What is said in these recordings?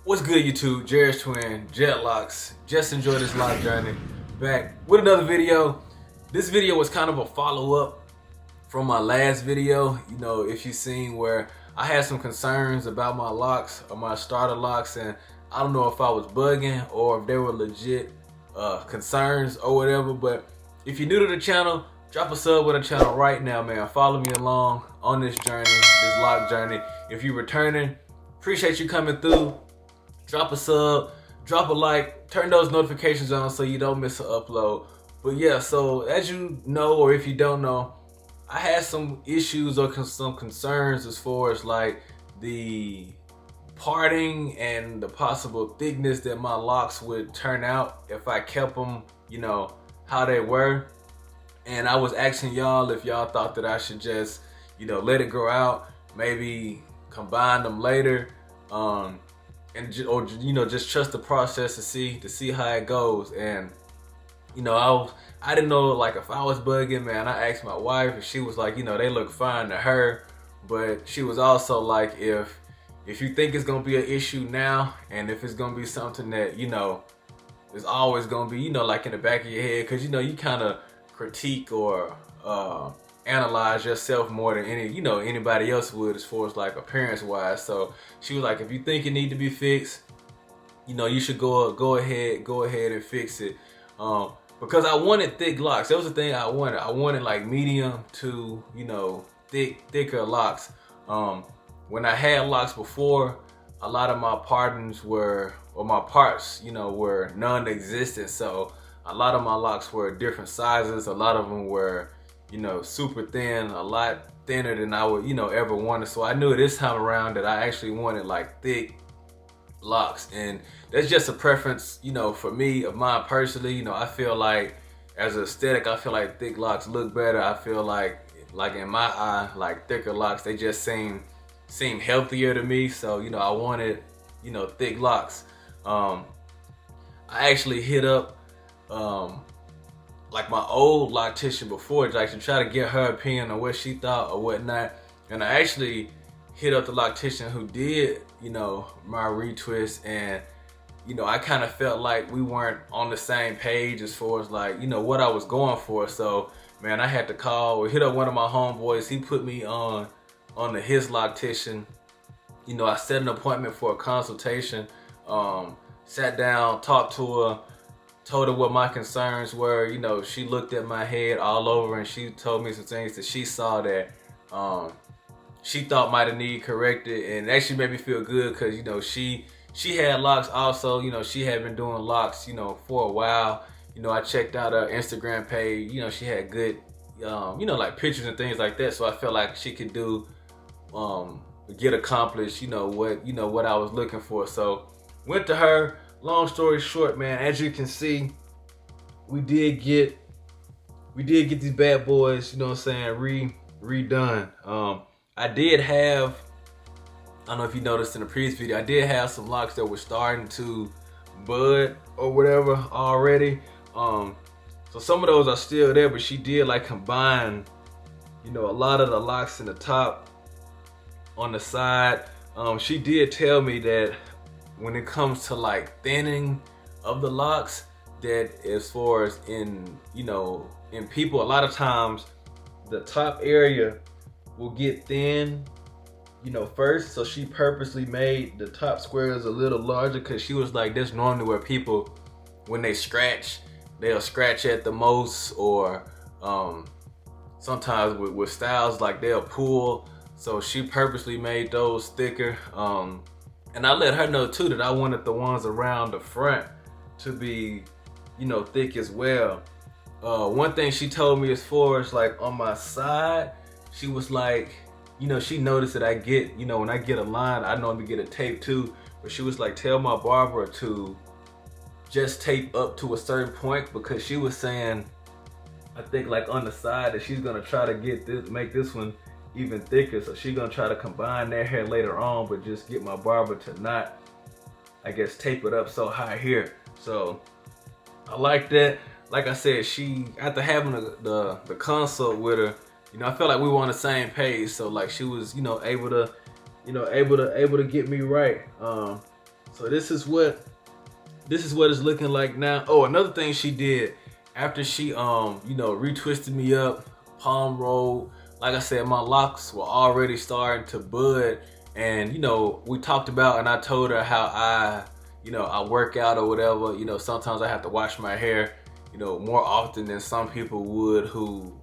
What's good, YouTube? Jared's twin, Jet Locs. Just enjoyed this Loc Journey. Back with another video. This video was kind of a follow-up from my last video. You know, if you've seen where I had some concerns about my locks or my starter locks, and I don't know if I was bugging or if they were legit concerns or whatever. But if you're new to the channel, drop a sub with the channel right now, man. Follow me along on this journey, this Loc Journey. If you're returning, appreciate you coming through. Drop a sub, drop a like, turn those notifications on so you don't miss an upload. But yeah, so as you know, or if you don't know, I had some issues or some concerns as far as like the parting and the possible thickness that my locks would turn out if I kept them, you know, how they were. And I was asking y'all if y'all thought that I should just, you know, let it grow out, maybe combine them later. Or you know, just trust the process to see how it goes. And you know, I didn't know, like, if I was bugging, man. I asked my wife and she was like, you know, they look fine to her, but she was also like, if you think it's gonna be an issue now, and if it's gonna be something that, you know, is always gonna be, you know, like in the back of your head, because you know, you kind of critique or analyze yourself more than anybody else would, as far as like appearance wise. So she was like, if you think it need to be fixed, you know, you should go ahead and fix it. Because I wanted thick locks. That was the thing I wanted. I wanted like medium to, you know, thicker locks. When I had locks before, a lot of my parts, you know, were non-existent. So a lot of my locks were different sizes. A lot of them were, you know, super thin, a lot thinner than I would, you know, ever wanted. So I knew this time around that I actually wanted like thick locks, and that's just a preference, you know, for me, of mine personally. You know, I feel like as an aesthetic, I feel like thick locks look better. I feel like in my eye, like thicker locks, they just seem healthier to me. So, you know, I wanted, you know, thick locks. I actually hit up like my old loctician before, like to try to get her opinion on what she thought or whatnot. And I actually hit up the loctician who did, you know, my retwist, and you know, I kind of felt like we weren't on the same page as far as like, you know, what I was going for. So man, I had to call or hit up one of my homeboys. He put me on to his loctician. You know, I set an appointment for a consultation, sat down, talked to her, told her what my concerns were. You know, she looked at my head all over and she told me some things that she saw that she thought might have needed corrected, and it actually made me feel good because, you know, she had locks also. You know, she had been doing locks, you know, for a while. You know, I checked out her Instagram page. You know, she had good, you know, like pictures and things like that. So I felt like she could do, get accomplished, you know, what I was looking for. So went to her. Long story short, man, as you can see, we did get these bad boys, you know what I'm saying, redone. I did have, I don't know if you noticed in the previous video, I did have some locks that were starting to bud or whatever already. So some of those are still there, but she did like combine, you know, a lot of the locks in the top, on the side. She did tell me that when it comes to like thinning of the locks, that as far as in, you know, in people, a lot of times the top area will get thin, you know, first. So she purposely made the top squares a little larger, because she was like, that's normally where people, when they scratch, they'll scratch at the most, or sometimes with styles, like they'll pull. So she purposely made those thicker. And I let her know too that I wanted the ones around the front to be, you know, thick as well. One thing she told me as far as like on my side, she was like, you know, she noticed that I get, you know, when I get a line, I normally get a tape too, but she was like, tell my barber to just tape up to a certain point, because she was saying, I think like on the side, that she's gonna try to make this one even thicker. So she's gonna try to combine their hair later on, but just get my barber to not, I guess, tape it up so high here. So I like that. Like I said, she, after having the consult with her, you know, I felt like we were on the same page. So like she was, you know, able to get me right. So this is what it's looking like now. Oh, another thing she did after she you know, retwisted me up, palm rolled. Like I said, my locks were already starting to bud, and you know, we talked about, and I told her how I work out or whatever. You know, sometimes I have to wash my hair, you know, more often than some people would who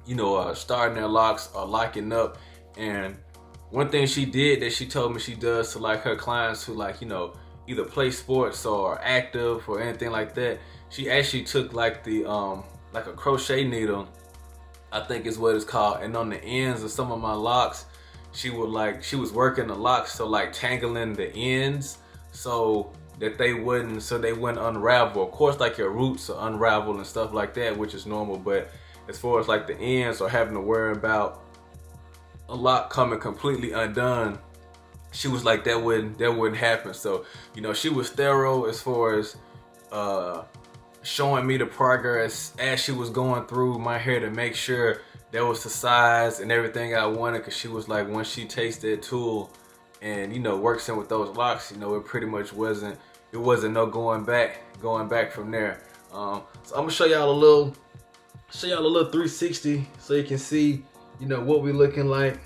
you know, are starting their locks or locking up. And one thing she did that she told me she does to like her clients who, like, you know, either play sports or active or anything like that, she actually took like the like a crochet needle, I think is what it's called, and on the ends of some of my locks, she was working the locks, so like tangling the ends so that they wouldn't unravel. Of course, like your roots are unravel and stuff like that, which is normal, but as far as like the ends or having to worry about a lock coming completely undone, she was like, that wouldn't happen. So, you know, she was thorough as far as showing me the progress as she was going through my hair to make sure that was the size and everything I wanted. Cause she was like, once she takes that tool and, you know, works in with those locks, you know, it pretty much wasn't no going back from there. So I'm gonna show y'all a little 360 so you can see, you know, what we looking like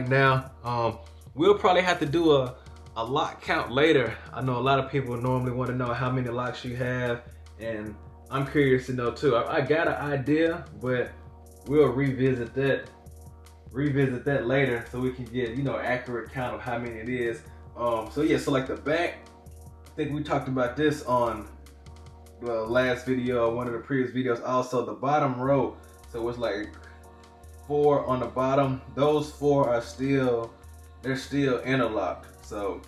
now. We'll probably have to do a lock count later. I know a lot of people normally want to know how many locks you have, and I'm curious to know too. I got an idea, but we'll revisit that later so we can get, you know, accurate count of how many it is. So yeah, so like the back, I think we talked about this on the last video or one of the previous videos. Also the bottom row, so it's like 4 on the bottom. Those 4 are still interlocked, so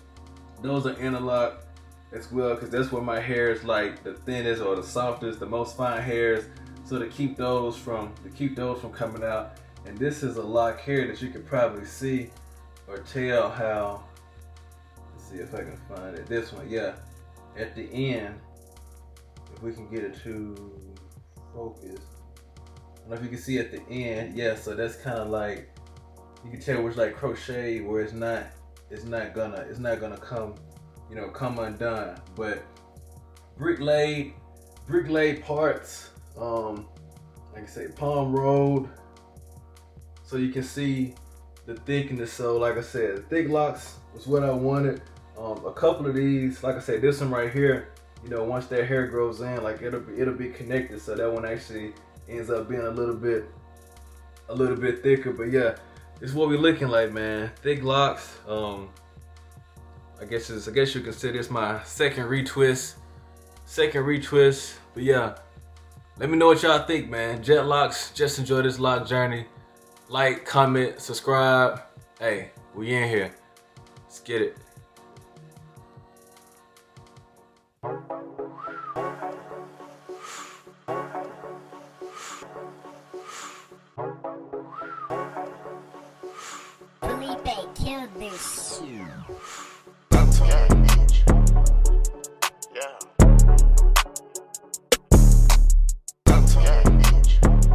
those are interlocked as well, because that's where my hair is like the thinnest or the softest, the most fine hairs, so to keep those from coming out. And this is a lock here that you can probably see or tell how. Let's see if I can find it. This one, yeah, at the end, if we can get it to focus. I don't know if you can see at the end. Yeah, so that's kind of like, you can tell where it's like crochet, where it's not gonna come, you know, come undone. But brick laid parts, like I say, palm rolled, so you can see the thickness. So like I said, thick locks was what I wanted. A couple of these, like I said, this one right here, you know, once their hair grows in, like it'll be connected, so that one actually ends up being a little bit thicker. But yeah, this is what we're looking like, man. Thick locks. I guess you consider this my second retwist. But yeah, let me know what y'all think, man. Jet Locs, just enjoy this lock journey. Like, comment, subscribe. Hey, we in here. Let's get it.